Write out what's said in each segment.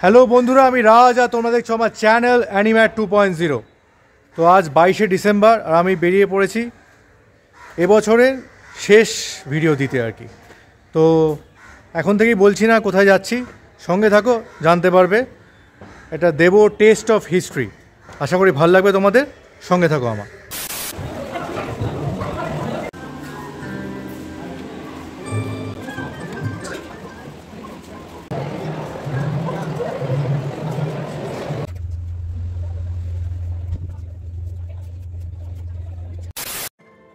Hello বন্ধুরা, আমি রাজ আর তোমরা দেখছো আমার চ্যানেল অ্যানিম্যাট 2.0। তো আজ 22শে ডিসেম্বর আর আমি বেরিয়ে পড়েছি এবছরের শেষ ভিডিও দিতে আর কি। তো এখন থেকেই বলছি না কোথায় যাচ্ছি, সঙ্গে থাকো জানতে পারবে। এটা দেব টেস্ট অফ হিস্ট্রি, আশা করি ভালো লাগবে তোমাদের, সঙ্গে থাকো আমার।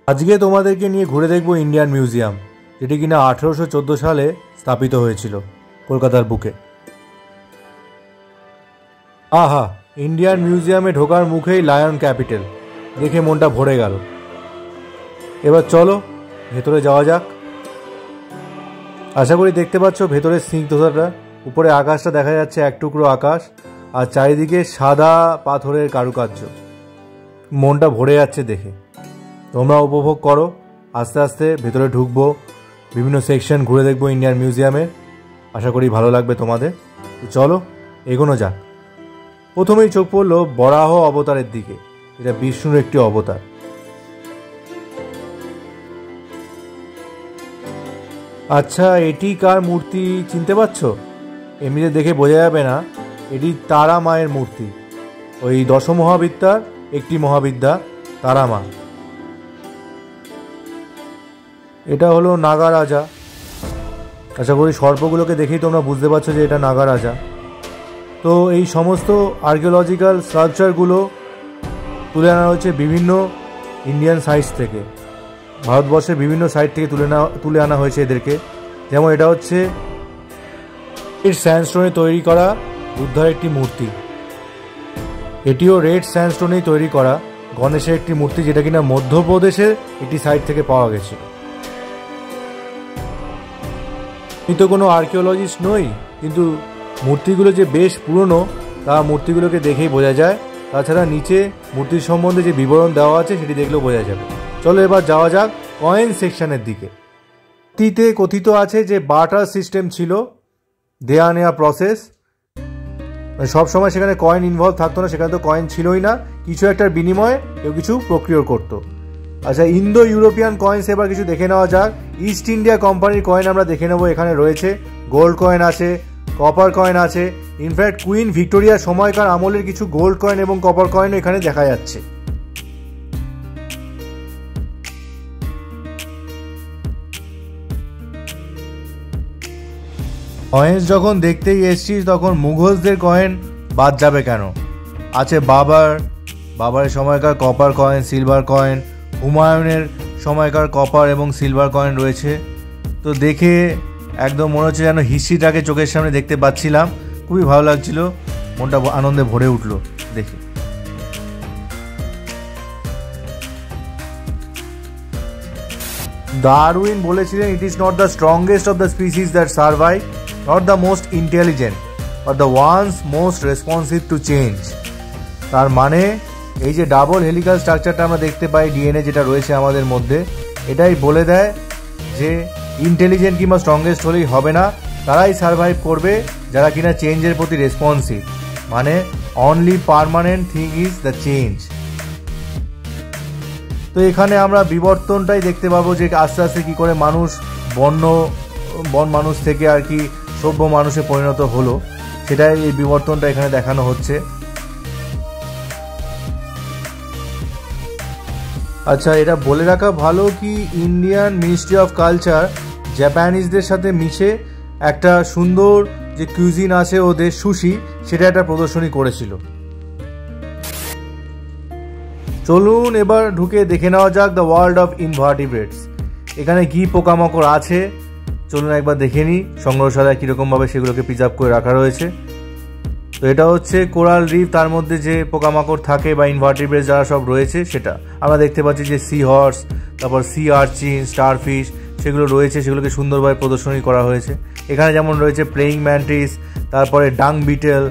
আজকে তোমাদেরকে নিয়ে ঘুরে দেখব ইন্ডিয়ান মিউজিয়াম, যেটি কিনা 1814 সালে স্থাপিত হয়েছিল কলকাতার বুকে। আহা, ইন্ডিয়ান মিউজিয়ামে ঢোকার মুখেই লায়ন ক্যাপিটাল দেখে মনটা ভরে গেল। এবার চলো ভেতরে যাওয়া যাক। আশা করি দেখতে পাচ্ছ ভেতরের স্নিগ্ধতাটা, উপরে আকাশটা দেখা যাচ্ছে এক টুকরো আকাশ, আর চারিদিকে সাদা পাথরের কারুকার্য। মনটা ভরে যাচ্ছে দেখে। তোমরা উপভোগ করো। আস্তে আস্তে ভেতরে ঢুকবো, বিভিন্ন সেকশন ঘুরে দেখবো ইন্ডিয়ান মিউজিয়ামে। আশা করি ভালো লাগবে তোমাদের। চলো এগোনো যাক। প্রথমেই চোখ পড়লো বরাহ অবতারের দিকে। এটা বিষ্ণুর একটি অবতার। আচ্ছা, এটি কার মূর্তি চিনতে পারছো? এমনিতে দেখে বোঝা যাবে না, এটি তারা মায়ের মূর্তি। ওই দশমহাবিদ্যার একটি মহাবিদ্যা তারা মা। এটা হলো নাগা রাজা। আশা করি সর্পগুলোকে দেখেই তোমরা বুঝতে পারছো যে এটা নাগা রাজা। তো এই সমস্ত আর্কিওলজিক্যাল স্ট্রাকচারগুলো তুলে আনা হয়েছে বিভিন্ন ইন্ডিয়ান সাইটস থেকে, ভারতবর্ষের বিভিন্ন সাইট থেকে তুলে আনা হয়েছে এদেরকে। যেমন এটা হচ্ছে এর স্যান্ডস্টোনে তৈরি করা বুদ্ধার একটি মূর্তি। এটিও রেড স্যান্ডস্টোনেই তৈরি করা গণেশের একটি মূর্তি, যেটা কিনা মধ্যপ্রদেশের একটি সাইট থেকে পাওয়া গেছিল। আমি তো কোনো আর্কিওলজিস্ট নই, কিন্তু মূর্তিগুলো যে বেশ পুরনো তা মূর্তিগুলোকে দেখেই বোঝা যায়। তাছাড়া নিচে মূর্তির সম্বন্ধে যে বিবরণ দেওয়া আছে সেটি দেখলেও বোঝা যাবে। চলো এবার যাওয়া যাক কয়েন সেকশনের দিকে। অতীতে কথিত আছে যে বার্টার সিস্টেম ছিল, দেয়া নেওয়া প্রসেস। সবসময় সেখানে কয়েন ইনভলভ থাকতো না, সেখানে তো কয়েন ছিলই না। কিছু একটার বিনিময়ে কেউ কিছু প্রক্রিয়া করতো। আচ্ছা, ইন্দো ইউরোপিয়ান কয়েন্স এবার কিছু দেখে নেওয়া যাক। ইস্ট ইন্ডিয়া কোম্পানির কয়েন আমরা দেখে নেবো। এখানে রয়েছে গোল্ড কয়েন আছে, কপার কয়েন আছে। ইনফ্যাক্ট কুইন ভিক্টোরিয়ার সময়কার আমলের কিছু গোল্ড কয়েন এবং কপার কয়েনও এখানে দেখা যাচ্ছে। কয়েন্স যখন দেখতেই এসছিস, তখন মুঘলসদের কয়েন বাদ যাবে কেন? আছে বাবরের সময়কার কপার কয়েন, সিলভার কয়েন, হুমায়ুনের সময়কার কপার এবং সিলভার কয়েন রয়েছে। তো দেখে একদম মনে হচ্ছে যেন হিস্ট্রিটাকে চোখের সামনে দেখতে পাচ্ছিলাম। খুবই ভালো লাগছিল, মনটা আনন্দে ভরে উঠলো দেখে। ডারউইন বলেছিলেন, it is not the strongest of the species that survive, not the most intelligent, but the ones most responsive to change. তার মানে এই যে ডাবল হেলিক্যাল স্ট্রাকচারটা আমরা দেখতে পাই, ডিএনএ যেটা রয়েছে আমাদের মধ্যে, এটাই বলে দেয় যে ইন্টেলিজেন্ট কিংবা স্ট্রংগেস্ট হলেই হবে না, তারাই সার্ভাইভ করবে যারা কিনা চেঞ্জের প্রতি রেসপন্সিভ। মানে only permanent thing is the change. তো এখানে আমরা বিবর্তনটাই দেখতে পাবো যে আস্তে আস্তে কী করে মানুষ বন মানুষ থেকে আর কি সভ্য মানুষে পরিণত হলো, সেটাই এই বিবর্তনটা এখানে দেখানো হচ্ছে। আচ্ছা, এটা বলে রাখা ভালো কি ইন্ডিয়ান মিনিস্ট্রি অফ কালচার জাপানিজদের সাথে মিশে একটা সুন্দর যে কুইজিন আছে ওদের সুশি, সেটা একটা প্রদর্শনী করেছিল। চলুন এবার ঢুকে দেখে নেওয়া যাক দ্য ওয়ার্ল্ড অফ ইনভার্টিব্রেটস। এখানে কি পোকামাকড় আছে চলুন একবার দেখে নিই, সংগ্রহশালায় কীরকমভাবে সেগুলোকে প্রিজার্ভ করে রাখা রয়েছে। তো এটা হচ্ছে কোরাল রিফ, তার মধ্যে যে পোকামাকড় থাকে বা ইনভার্টিব্রেটস যারা সব রয়েছে সেটা আমরা দেখতে পাচ্ছি। যে সি হর্স, তারপর সি আর্চিন, স্টারফিশ, সেগুলো রয়েছে, সেগুলোকে সুন্দরভাবে প্রদর্শনী করা হয়েছে। এখানে যেমন রয়েছে প্লেইং ম্যান্টিস, তারপরে ডাং বিটেল,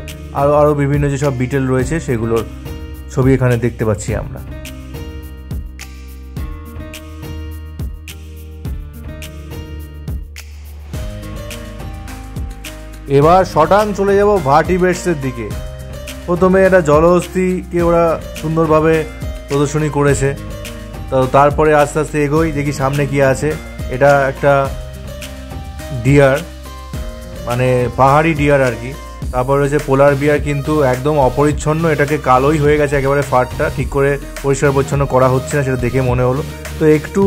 আরও বিভিন্ন যেসব বিটেল রয়েছে সেগুলোর ছবি এখানে দেখতে পাচ্ছি আমরা। এবার শটাং চলে যাব ভার্টিব্রেটসের দিকে। প্রথমে একটা জলহস্তিকে ওরা সুন্দরভাবে প্রদর্শনী করেছে, তো তারপরে আস্তে আস্তে এগোই, দেখি সামনে কি আছে। এটা একটা ডিয়ার, মানে পাহাড়ি ডিয়ার আর কি। তারপর রয়েছে পোলার বিয়ার, কিন্তু একদম অপরিচ্ছন্ন, এটাকে কালোই হয়ে গেছে একেবারে ফাটটা, ঠিক করে পরিষ্কার পরিচ্ছন্ন করা হচ্ছে না, সেটা দেখে মনে হলো। তো একটু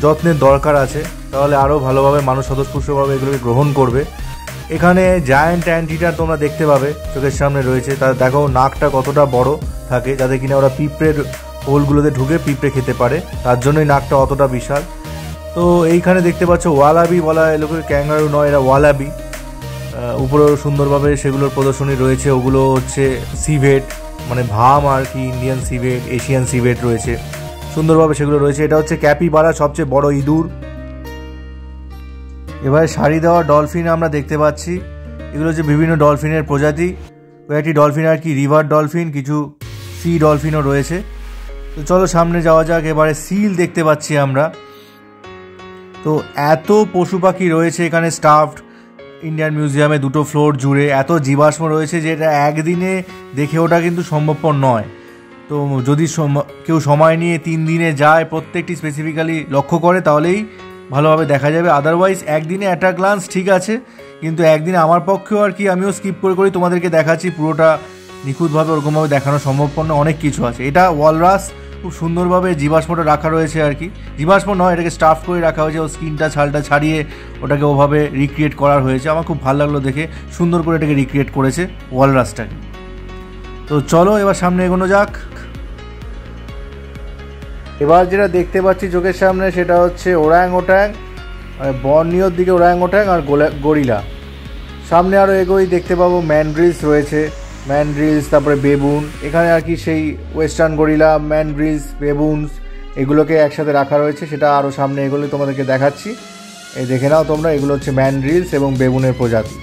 যত্নের দরকার আছে, তাহলে আরও ভালোভাবে মানুষ স্বতঃস্ফূর্তভাবে এগুলোকে গ্রহণ করবে। এখানে জায়ান্ট অ্যান্টিটার তোমরা দেখতে পাবে, চোখের সামনে রয়েছে। তার দেখো নাকটা কতটা বড় থাকে, যাতে কিনা ওরা পিঁপড়ের হোলগুলোতে ঢুকে পিঁপড়ে খেতে পারে, তার জন্যই নাকটা অতটা বিশাল। তো এইখানে দেখতে পাচ্ছ ওয়ালাবি বলা হয়, লোকের ক্যাঙ্গারু নয়, এরা ওয়ালাবি। উপরেও সুন্দরভাবে সেগুলোর প্রদর্শনী রয়েছে। ওগুলো হচ্ছে সিভেট, মানে ভাম আর কি, ইন্ডিয়ান সিভেট, এশিয়ান সিভেট রয়েছে, সুন্দরভাবে সেগুলো রয়েছে। এটা হচ্ছে ক্যাপিবারা, সবচেয়ে বড় ইঁদুর। এবারে শাড়ি দেওয়া ডলফিন আমরা দেখতে পাচ্ছি। এগুলো হচ্ছে বিভিন্ন ডলফিনের প্রজাতি, কয়েকটি ডলফিন আর কি রিভার ডলফিন, কিছু সি ডলফিনও রয়েছে। তো চলো সামনে যাওয়া যাক। এবারে সিল দেখতে পাচ্ছি আমরা। তো এত পশু পাখি রয়েছে এখানে স্টাফড, ইন্ডিয়ান মিউজিয়ামে 2টো ফ্লোর জুড়ে এত জীবাশ্ম রয়েছে যে এটা একদিনে দেখে ওটা কিন্তু সম্ভবপর নয়। তো যদি কেউ সময় নিয়ে 3 দিনে যায়, প্রত্যেকটি স্পেসিফিক্যালি লক্ষ্য করে, তাহলেই ভালোভাবে দেখা যাবে। আদারওয়াইজ একদিনে একটা গ্লান্স ঠিক আছে, কিন্তু একদিনে আমার পক্ষেও আর কি, আমিও স্কিপ করে তোমাদেরকে দেখাচ্ছি, পুরোটা নিখুঁতভাবে ওরকমভাবে দেখানো সম্ভবপর না, অনেক কিছু আছে। এটা ওয়ালরাস, খুব সুন্দরভাবে জীবাশ্মটা রাখা রয়েছে আর কি, জীবাশ্ম নয়, এটাকে স্টাফ করে রাখা হয়েছে, ও স্কিনটা ছালটা ছাড়িয়ে ওটাকে ওভাবে রিক্রিয়েট করা হয়েছে। আমার খুব ভালো লাগলো দেখে, সুন্দর করে এটাকে রিক্রিয়েট করেছে ওয়ালরাসটাকে। তো চলো এবার সামনে এগোনো যাক। এবার যেটা দেখতে পাচ্ছি চোখের সামনে সেটা হচ্ছে ওরাং ওটাং, মানে বর্নিওর দিকে ওরাং ওটাং আর গরিলা। সামনে আরও এগোই দেখতে পাবো ম্যান্ড্রিলস রয়েছে, ম্যান্ড্রিলস, তারপরে বেবুন। এখানে আর কি সেই ওয়েস্টার্ন গরিলা, ম্যান্ড্রিলস, বেবুনস এগুলোকে একসাথে রাখা রয়েছে, সেটা আরও সামনে এগোলে তোমাদেরকে দেখাচ্ছি। এই দেখে নাও তোমরা, এগুলো হচ্ছে ম্যান্ড্রিলস এবং বেবুনের প্রজাতি।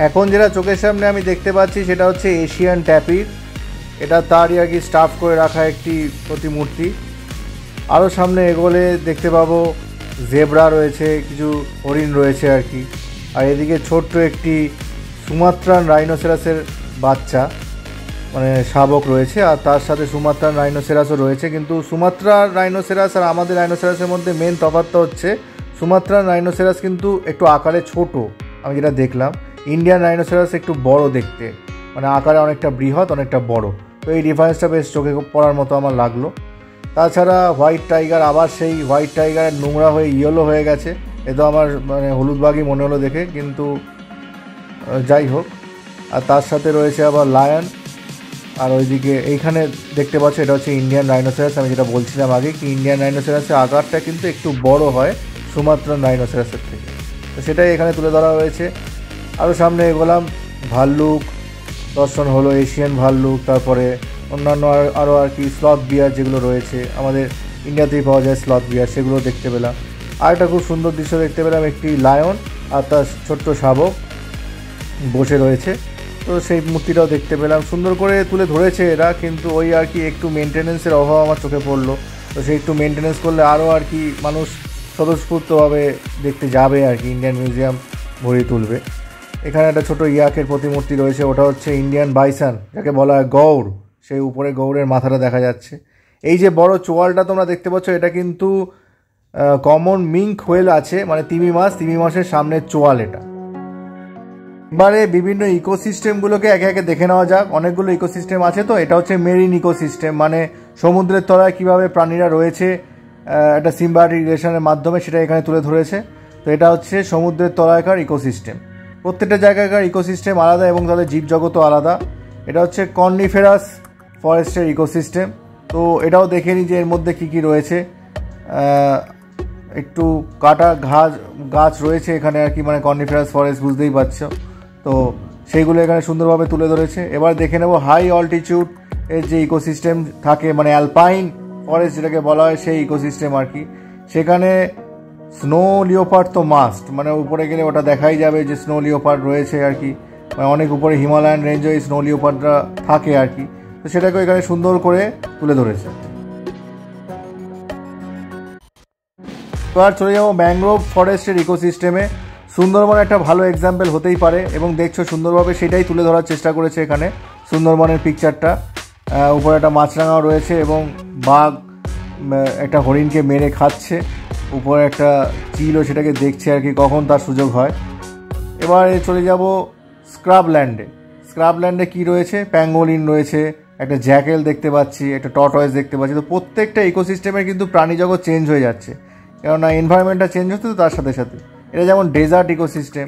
এখন যেটা চোখের সামনে আমি দেখতে পাচ্ছি সেটা হচ্ছে এশিয়ান ট্যাপির, এটা তারই আর কি স্টাফ করে রাখা একটি প্রতিমূর্তি। আরও সামনে এগোলে দেখতে পাবো জেব্রা রয়েছে, কিছু হরিণ রয়েছে আর কি। আর এদিকে ছোট্ট একটি সুমাত্রান রাইনোসেরাসের বাচ্চা, মানে শাবক রয়েছে, আর তার সাথে সুমাত্রান রাইনোসেরাসও রয়েছে। কিন্তু সুমাত্রার রাইনোসেরাস আর আমাদের রাইনোসেরাসের মধ্যে মেন তফাৎটা হচ্ছে সুমাত্রান রাইনোসেরাস কিন্তু একটু আকারে ছোট, আমি যেটা দেখলাম। ইন্ডিয়ান রাইনোসেরাস একটু বড় দেখতে, মানে আকারে অনেকটা বৃহৎ, অনেকটা বড়। তো এই ডিফারেন্সটা বেশ চোখে পড়ার মতো আমার লাগলো। তাছাড়া হোয়াইট টাইগার, আবার সেই হোয়াইট টাইগার নোংরা হয়ে ইয়েলো হয়ে গেছে, এ তো আমার মানে হলুদ বাঘই মনে হলো দেখে, কিন্তু যাই হোক। আর তার সাথে রয়েছে আবার লায়ন। আর ওইদিকে এইখানে দেখতে পাচ্ছ এটা হচ্ছে ইন্ডিয়ান রাইনোসেরাস। আমি যেটা বলছিলাম আগে, কি ইন্ডিয়ান রাইনোসেরাসের আকারটা কিন্তু একটু বড় হয় সুমাত্রান রাইনোসেরাসের থেকে, তো সেটাই এখানে তুলে ধরা হয়েছে। আরও সামনে এগোলাম, ভাল্লুক দর্শন হলো, এশিয়ান ভাল্লুক, তারপরে অন্যান্য আরও আর কি স্লথ বিয়ার যেগুলো রয়েছে, আমাদের ইন্ডিয়াতেই পাওয়া যায় স্লথ বিয়ার, সেগুলো দেখতে পেলাম। আর একটা খুব সুন্দর দৃশ্য দেখতে পেলাম, একটি লায়ন আর তার ছোট্ট শাবক বসে রয়েছে, তো সেই মূর্তিটাও দেখতে পেলাম। সুন্দর করে তুলে ধরেছে এরা, কিন্তু ওই আর কি একটু মেনটেনেন্সের অভাব আমার চোখে পড়লো। তো সেই একটু মেনটেনেন্স করলে আরও আর কি মানুষ স্বতঃস্ফূর্তভাবে দেখতে যাবে আর কি, ইন্ডিয়ান মিউজিয়াম ভরিয়ে তুলবে। এখানে একটা ছোটো ইয়াকের প্রতিমূর্তি রয়েছে, ওটা হচ্ছে ইন্ডিয়ান বাইসান, যাকে বলা হয় গৌড়, সেই উপরে গৌড়ের মাথাটা দেখা যাচ্ছে। এই যে বড় চোয়ালটা তোমরা দেখতে পাচ্ছ, এটা কিন্তু কমন মিঙ্ক হোয়েল আছে, মানে তিমি মাছের সামনের চোয়াল এটা। এবারে বিভিন্ন ইকোসিস্টেমগুলোকে একে একে দেখে নেওয়া যাক। অনেকগুলো ইকোসিস্টেম আছে, তো এটা হচ্ছে মেরিন ইকোসিস্টেম, মানে সমুদ্রের তলায় কীভাবে প্রাণীরা রয়েছে একটা সিম্বায়োটিক রিলেশনের মাধ্যমে, সেটা এখানে তুলে ধরেছে। তো এটা হচ্ছে সমুদ্রের তলায়কার ইকোসিস্টেম। প্রত্যেকটা জায়গাকার ইকোসিস্টেম আলাদা এবং তাদের জীবজগতও আলাদা। এটা হচ্ছে কর্নিফেরাস ফরেস্টের ইকোসিস্টেম। তো এটাও দেখে নিই যে এর মধ্যে কী কী রয়েছে। একটু কাটা গাছ রয়েছে এখানে আর কি, মানে কর্নিফেরাস ফরেস্ট, বুঝতেই পারছো। তো সেইগুলো এখানে সুন্দরভাবে তুলে ধরেছে। এবার দেখে নেব হাই অল্টিটিউড এর যে ইকোসিস্টেম থাকে, মানে অ্যালপাইন ফরেস্ট যেটাকে বলা হয়, সেই ইকোসিস্টেম আর কি। সেখানে স্নো লিওপার্ড তো মাস্ট, মানে উপরে গেলে ওটা দেখাই যাবে যে স্নো লিওপার্ড রয়েছে আর কি। মানে অনেক উপরে হিমালয়ান রেঞ্জে এই স্নো লিওপার্ডরা থাকে আর কি। তো সেটাকে এখানে সুন্দর করে তুলে ধরেছে। এবার চলে যাবো ম্যানগ্রোভ ফরেস্টের ইকোসিস্টেমে। সুন্দরবন একটা ভালো এক্সাম্পল হতেই পারে এবং দেখছো সুন্দরভাবে সেটাই তুলে ধরার চেষ্টা করেছে এখানে সুন্দরবনের পিকচারটা। উপরে একটা মাছরাঙাও রয়েছে এবং বাঘ একটা হরিণকে মেরে খাচ্ছে, উপরে একটা চিলও সেটাকে দেখছে আর কি, কখন তার সুযোগ হয়। এবারে চলে যাব স্ক্রাবল্যান্ডে। স্ক্রাবল্যান্ডে কী রয়েছে? প্যাঙ্গোলিন রয়েছে, একটা জ্যাকেল দেখতে পাচ্ছি, একটা টর্টয়েস দেখতে পাচ্ছি। তো প্রত্যেকটা ইকোসিস্টেমের কিন্তু প্রাণীজগৎ চেঞ্জ হয়ে যাচ্ছে, কেননা এনভায়রনমেন্টটা চেঞ্জ হচ্ছে তো তার সাথে সাথে। এটা যেমন ডেজার্ট ইকোসিস্টেম,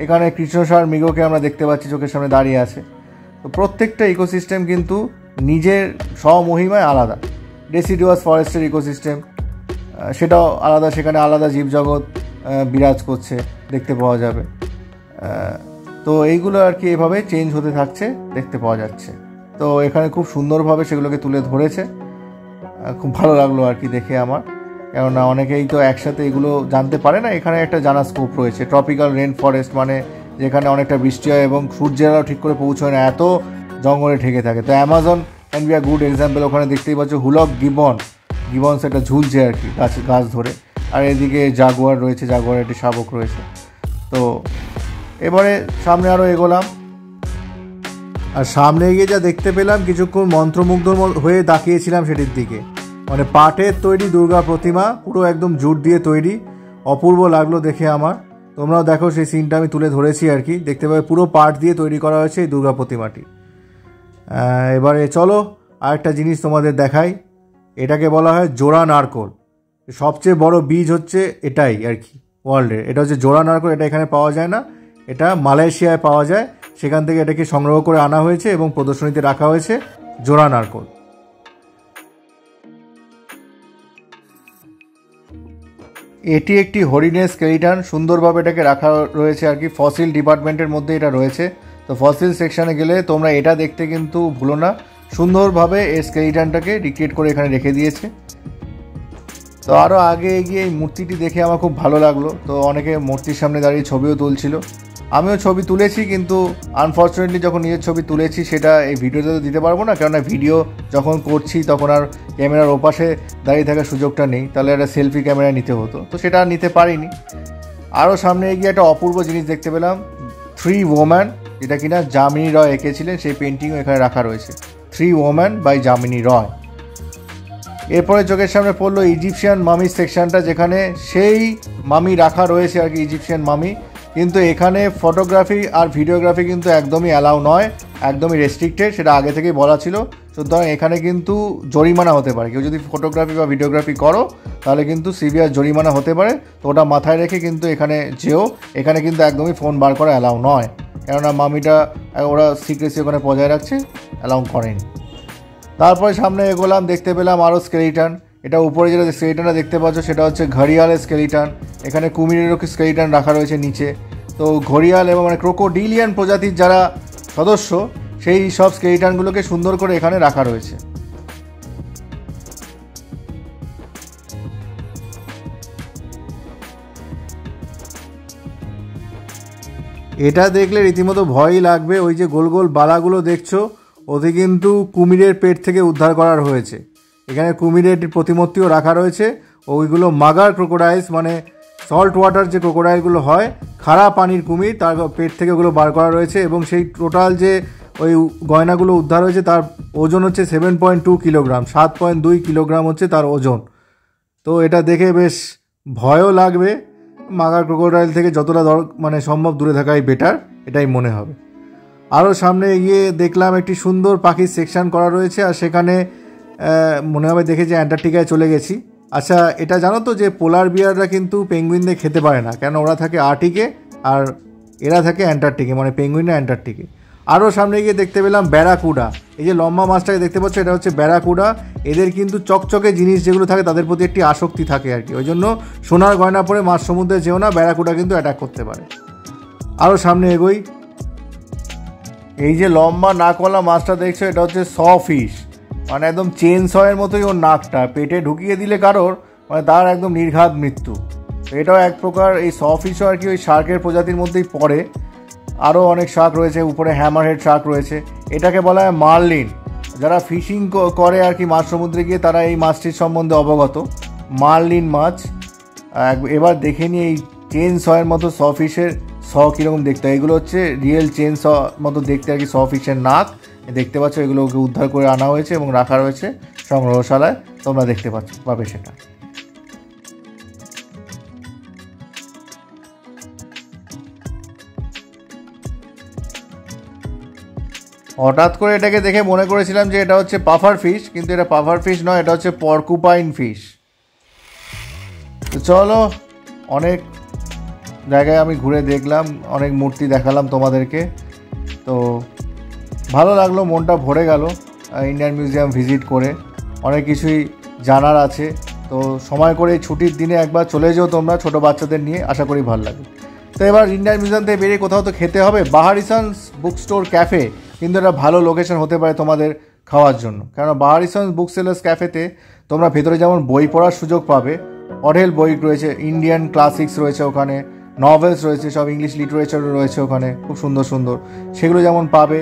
এখানে কৃষ্ণসার মৃগকে আমরা দেখতে পাচ্ছি চোখের সামনে দাঁড়িয়ে আছে। তো প্রত্যেকটা ইকোসিস্টেম কিন্তু নিজের স্বমহিমায় আলাদা। ডেসিডুয়াস ফরেস্টের ইকোসিস্টেম সেটাও আলাদা, সেখানে আলাদা জীবজগৎ বিরাজ করছে দেখতে পাওয়া যাবে। তো এইগুলো আর কি এভাবে চেঞ্জ হতে থাকছে দেখতে পাওয়া যাচ্ছে। তো এখানে খুব সুন্দরভাবে সেগুলোকে তুলে ধরেছে, খুব ভালো লাগলো আর কি দেখে আমার, কেননা অনেকেই তো একসাথে এগুলো জানতে পারে না। এখানে একটা জানার স্কোপ রয়েছে। ট্রপিক্যাল রেন ফরেস্ট মানে যেখানে অনেকটা বৃষ্টি হয় এবং সূর্যেরাও ঠিক করে পৌঁছয় না, এত জঙ্গলে ঠেকে থাকে। তো Amazon can be a good example. ওখানে দেখতেই পাচ্ছ হুলক গিবনস একটা ঝুলছে আর কি গাছ ধরে, আর এদিকে জাগুয়ার রয়েছে, জাগুয়ার একটি শাবক রয়েছে। তো এবারে সামনে আরও এগোলাম, আর সামনে এগিয়ে যা দেখতে পেলাম কিছুক্ষণ মন্ত্রমুগ্ধ হয়ে তাকিয়েছিলাম সেটির দিকে। মানে পাটের তৈরি দুর্গা প্রতিমা, পুরো একদম জুট দিয়ে তৈরি, অপূর্ব লাগলো দেখে আমার। তোমরাও দেখো সেই সিনটা আমি তুলে ধরেছি আর কি, দেখতে পাবে পুরো পাট দিয়ে তৈরি করা হয়েছে এই দুর্গা প্রতিমাটি। এবারে চলো আরেকটা জিনিস তোমাদের দেখাই, এটাকে বলা হয় জোড়া নারকোল। সবচেয়ে বড় বীজ হচ্ছে এটাই আর কি ওয়ার্ল্ডের, এটা হচ্ছে জোড়া নারকোল। এটা এখানে পাওয়া যায় না, এটা মালয়েশিয়ায় পাওয়া যায়, সেখান থেকে এটাকে সংগ্রহ করে আনা হয়েছে এবং প্রদর্শনীতে রাখা হয়েছে জোড়া নারকোল। এটি একটি হরিণের স্কেলিটন, সুন্দরভাবে এটাকে রাখা রয়েছে আর কি, ফসিল ডিপার্টমেন্টের মধ্যে এটা রয়েছে। তো ফসিল সেকশানে গেলে তোমরা এটা দেখতে কিন্তু ভুলো না, সুন্দরভাবে এই স্কেলিটনটাকে রিক্রিয়েট করে এখানে রেখে দিয়েছে। তো আরও আগে এগিয়ে এই মূর্তিটি দেখে আমার খুব ভালো লাগলো। তো অনেকে মূর্তির সামনে দাঁড়িয়ে ছবিও তুলছিল, আমিও ছবি তুলেছি, কিন্তু আনফর্চুনেটলি যখন নিজের ছবি তুলেছি সেটা এই ভিডিওতে তো দিতে পারবো না, কেননা ভিডিও যখন করছি তখন আর ক্যামেরার ওপাশে দাঁড়িয়ে থাকার সুযোগটা নেই, তাহলে একটা সেলফি ক্যামেরা নিতে হতো, তো সেটা আর নিতে পারিনি। আরও সামনে এগিয়ে একটা অপূর্ব জিনিস দেখতে পেলাম, 3 ওম্যান, যেটা কিনা যামিনী রয় এঁকেছিলেন, সেই পেন্টিংও এখানে রাখা রয়েছে, 3 ওম্যান বাই যামিনী রয়। এরপরে চোখের সামনে পড়লো ইজিপশিয়ান মামি সেকশনটা, যেখানে সেই মামি রাখা রয়েছে আর কি, ইজিপশিয়ান মামি। কিন্তু এখানে ফটোগ্রাফি আর ভিডিওগ্রাফি কিন্তু একদমই অ্যালাউ নয়, একদমই রেস্ট্রিক্টেড, সেটা আগে থেকেই বলা ছিল। সুতরাং এখানে কিন্তু জরিমানা হতে পারে, কেউ যদি ফটোগ্রাফি বা ভিডিওগ্রাফি করো তাহলে কিন্তু সিভিয়ার জরিমানা হতে পারে। তো ওটা মাথায় রেখে কিন্তু এখানে যেও, এখানে কিন্তু একদমই ফোন বার করা অ্যালাউ নয়, কেননা মামিটা ওরা সিক্রেসি ওখানে বজায় রাখছে, অ্যালাউ করেনি। তারপরে সামনে এগোলাম, দেখতে পেলাম আরও স্কেলিটন। এটা উপরে যেটা স্কেলিটনটা দেখতে পাচ্ছ সেটা হচ্ছে ঘড়িয়ালের স্কেলিটন, এখানে কুমিরেরও স্কেলিটন রাখা রয়েছে নিচে। তো ঘড়িয়াল এবং মানে ক্রোকোডিলিয়ান প্রজাতির যারা সদস্য সেই সব স্কেলিটনগুলোকে সুন্দর করে এখানে রাখা রয়েছে। এটা দেখলে রীতিমতো ভয়ই লাগবে। ওই যে গোল গোল বালাগুলো দেখছো, ওতে কিন্তু কুমিরের পেট থেকে উদ্ধার করার হয়েছে। এখানে কুমিরের প্রতিমূর্তিও রাখা রয়েছে, ওইগুলো মাগার ক্রোকোডাইলস, মানে সল্ট ওয়াটার যে ক্রোকোডাইলগুলো হয়, খারা পানির কুমির, তার পেট থেকে ওগুলো বার করা রয়েছে। এবং সেই টোটাল যে ওই গয়নাগুলো উদ্ধার হয়েছে তার ওজন হচ্ছে 7.2 কিলোগ্রাম, 7.2 কিলোগ্রাম হচ্ছে তার ওজন। তো এটা দেখে বেশ ভয়ও লাগবে, মাগার ক্রোকোডাইল থেকে যতটা মানে সম্ভব দূরে থাকাই বেটার, এটাই মনে হবে। আরও সামনে এগিয়ে দেখলাম একটি সুন্দর পাখির সেকশন করা রয়েছে, আর সেখানে মনে হবে দেখে যে অ্যান্টার্কটিকায় চলে গেছি। আচ্ছা, এটা জানো তো যে পোলার বিয়াররা কিন্তু পেঙ্গুইনদের খেতে পারে না, কেন ওরা থাকে আর্টিকে আর এরা থাকে অ্যান্টার্কটিকে, মানে পেঙ্গুইনরা অ্যান্টার্কটিকে। আরও সামনে গিয়ে দেখতে পেলাম ব্যারাকুডা। এই যে লম্বা মাছটাকে দেখতে পাচ্ছ, এটা হচ্ছে ব্যারাকুডা। এদের কিন্তু চকচকে জিনিস যেগুলো থাকে তাদের প্রতি একটি আসক্তি থাকে আর কি, ওই জন্য সোনার গয়না পরে মাছ সমুদ্রে যেও না, ব্যারাকুডা কিন্তু অ্যাটাক করতে পারে। আরও সামনে এগোই, এই যে লম্বা নাকওয়ালা মাছটা দেখছো, এটা হচ্ছে স ফিশ, মানে একদম চেন সয়ের মতোই ওর নাকটা, পেটে ঢুকিয়ে দিলে কারোর মানে তার একদম নির্ঘাত মৃত্যু। এটাও এক প্রকার এই স ফিশও আর কি ওই শার্কের প্রজাতির মধ্যেই পড়ে। আরও অনেক শার্ক রয়েছে, উপরে হ্যামারহেড শার্ক রয়েছে। এটাকে বলা হয় মার্লিন। যারা ফিশিং করে আর কি মাছ সমুদ্রে গিয়ে, তারা এই মাছটির সম্বন্ধে অবগত, মার্লিন মাছ। এবার দেখে নিই এই চেন সয়ের মতো সফিশের কীরকম দেখতে হয়। এগুলো হচ্ছে রিয়েল চেন স মতো দেখতে আর কি, সফিশের নাক দেখতে পাচ্ছ। এগুলোকে উদ্ধার করে আনা হয়েছে এবং রাখা রয়েছে সংগ্রহশালায়, তোমরা দেখতে পাবে সেটা। হঠাৎ করে এটাকে দেখে মনে করেছিলাম যে এটা হচ্ছে পাফার ফিশ, কিন্তু এটা পাফার ফিশ নয়, এটা হচ্ছে পর্কুপাইন ফিশ। তো চলো, অনেক জায়গায় আমি ঘুরে দেখলাম, অনেক মূর্তি দেখালাম তোমাদেরকে। তো ভালো লাগলো, মনটা ভরে গেল ইন্ডিয়ান মিউজিয়াম ভিজিট করে। অনেক কিছুই জানার আছে। তো সময় করে ছুটির দিনে একবার চলে যাও তোমরা ছোটো বাচ্চাদের নিয়ে, আশা করি ভালো লাগে। তো এবার ইন্ডিয়ান মিউজিয়াম থেকে বেরিয়ে কোথাও তো খেতে হবে। বাহারিসন্স বুক স্টোর ক্যাফে কিন্তু একটা ভালো লোকেশন হতে পারে তোমাদের খাওয়ার জন্য, কারণ বাহারিসন্স বুক সেলার্স ক্যাফেতে তোমরা ভেতরে যেমন বই পড়ার সুযোগ পাবে, অঢেল বই রয়েছে, ইন্ডিয়ান ক্লাসিক্স রয়েছে ওখানে, নভেলস রয়েছে, সব ইংলিশ লিটারেচারও রয়েছে ওখানে, খুব সুন্দর সুন্দর, সেগুলো যেমন পাবে,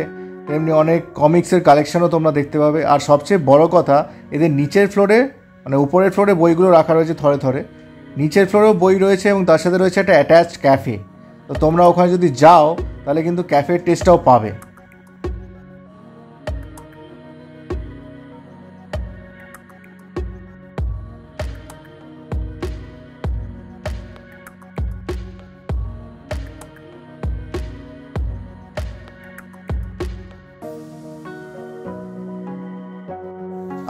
তেমনি অনেক কমিক্সের কালেকশনও তোমরা দেখতে পাবে। আর সবচেয়ে বড় কথা, এদের নিচের ফ্লোরে, মানে উপরের ফ্লোরে বইগুলো রাখা রয়েছে থরে থরে, নিচের ফ্লোরেও বই রয়েছে এবং তার সাথে রয়েছে একটা অ্যাটাচড ক্যাফে। তো তোমরা ওখানে যদি যাও তাহলে কিন্তু ক্যাফের টেস্টটাও পাবে।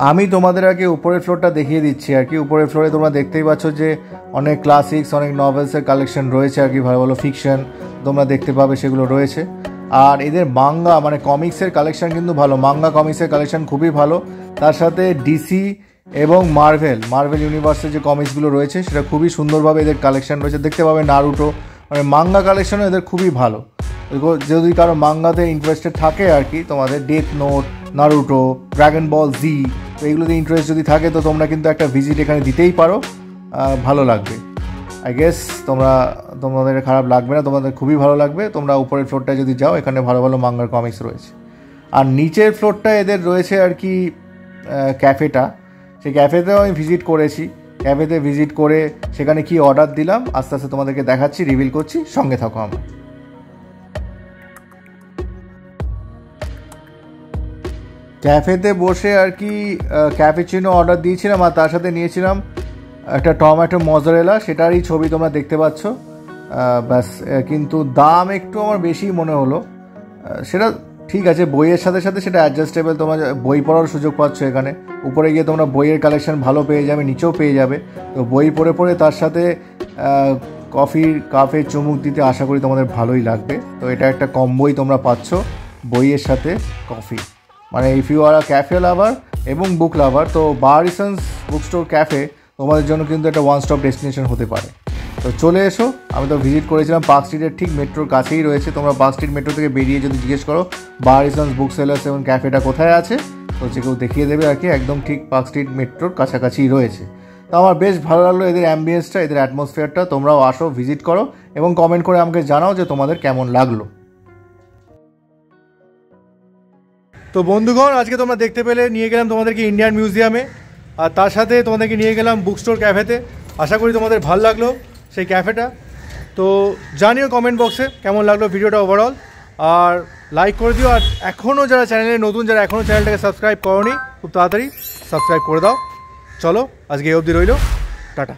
আমি তোমাদের আগে উপরের ফ্লোরটা দেখিয়ে দিচ্ছি আর কি। উপরের ফ্লোরে তোমরা দেখতেই পাচ্ছ যে অনেক ক্লাসিক্স, অনেক নভেলসের কালেকশন রয়েছে আর কি, ভালো ভালো ফিকশন তোমরা দেখতে পাবে, সেগুলো রয়েছে। আর এদের মাঙ্গা মানে কমিক্সের কালেকশন কিন্তু ভালো, মাঙ্গা কমিক্সের কালেকশন খুবই ভালো। তার সাথে ডিসি এবং মার্ভেল ইউনিভার্সের যে কমিক্সগুলো রয়েছে সেটা খুবই সুন্দরভাবে এদের কালেকশন রয়েছে, দেখতে পাবে। নারুটো, মানে মাঙ্গা কালেকশনও এদের খুবই ভালো। যদি কারো মাঙ্গাতে ইন্টারেস্টেড থাকে আর কি, তোমাদের ডেথ নোট, নারুটো, ড্রাগন বল জি, তো এগুলোতে ইন্টারেস্ট যদি থাকে তো তোমরা কিন্তু একটা ভিজিট এখানে দিতেই পারো, ভালো লাগবে। আই গেস তোমাদের খারাপ লাগবে না, তোমাদের খুবই ভালো লাগবে। তোমরা উপরের ফ্লোরটায় যদি যাও, এখানে ভালো ভালো মাঙ্গার কমিক্স রয়েছে। আর নিচের ফ্লোরটায় এদের রয়েছে আর কি ক্যাফেটা, সেই ক্যাফেতেও আমি ভিজিট করেছি। ক্যাফেতে ভিজিট করে সেখানে কি অর্ডার দিলাম আস্তে আস্তে তোমাদেরকে দেখাচ্ছি, রিভিল করছি, সঙ্গে থাকো আমার। ক্যাফেতে বসে আর কি ক্যাপুচিনো অর্ডার দিয়েছিলাম, আর তার সাথে নিয়েছিলাম একটা টমেটো মজারেলা, সেটারই ছবি তোমরা দেখতে পাচ্ছ। ব্যাস, কিন্তু দাম একটু আমার বেশি মনে হলো। সেটা ঠিক আছে, বইয়ের সাথে সাথে সেটা অ্যাডজাস্টেবল, তোমরা বই পড়ার সুযোগ পাচ্ছ এখানে। উপরে গিয়ে তোমরা বইয়ের কালেকশন ভালো পেয়ে যাবে, নিচেও পেয়ে যাবে। তো বই পড়ে পড়ে তার সাথে কাপে চুমুক দিতে আশা করি তোমাদের ভালোই লাগবে। তো এটা একটা কম্বোই তোমরা পাচ্ছ, বইয়ের সাথে কফি। মানে if you are a cafe lover এবং বুক লাভার, তো বাহারিসন্স বুক স্টোর ক্যাফে তোমাদের জন্য কিন্তু একটা ওয়ান স্টপ ডেস্টিনেশন হতে পারে। তো চলে এসো। আমি তো ভিজিট করেছিলাম পার্ক স্ট্রিটের ঠিক মেট্রোর কাছেই রয়েছে। তোমরা পার্ক স্ট্রিট মেট্রো থেকে বেরিয়ে যদি জিজ্ঞেস করো বাহারিসন্স বুক সেলার্স এবং ক্যাফেটা কোথায় আছে, তো যে কেউ দেখিয়ে দেবে আর কি, একদম ঠিক পার্ক স্ট্রিট মেট্রোর কাছাকাছিই রয়েছে। তো আমার বেশ ভালো লাগলো এদের অ্যাম্বিয়েন্সটা, এদের অ্যাটমসফিয়ারটা। তোমরাও আসো, ভিজিট করো এবং কমেন্ট করে আমাকে জানাও যে তোমাদের কেমন লাগলো। তো বন্ধুগণ, আজকে তোমরা দেখতে পেলে নিয়ে গেলাম তোমাদেরকে ইন্ডিয়ান মিউজিয়ামে, আর তার সাথে তোমাদেরকে নিয়ে গেলাম বুক স্টোর ক্যাফেতে। আশা করি তোমাদের ভালো লাগলো সেই ক্যাফেটা। তো জানিও কমেন্ট বক্সে কেমন লাগলো ভিডিওটা ওভারঅল, আর লাইক করে দিও। আর এখনও যারা চ্যানেলে নতুন, যারা এখনও চ্যানেলটাকে সাবস্ক্রাইব করোনি, খুব তাড়াতাড়ি সাবস্ক্রাইব করে দাও। চলো, আজকে এই অবধি রইল, টাটা।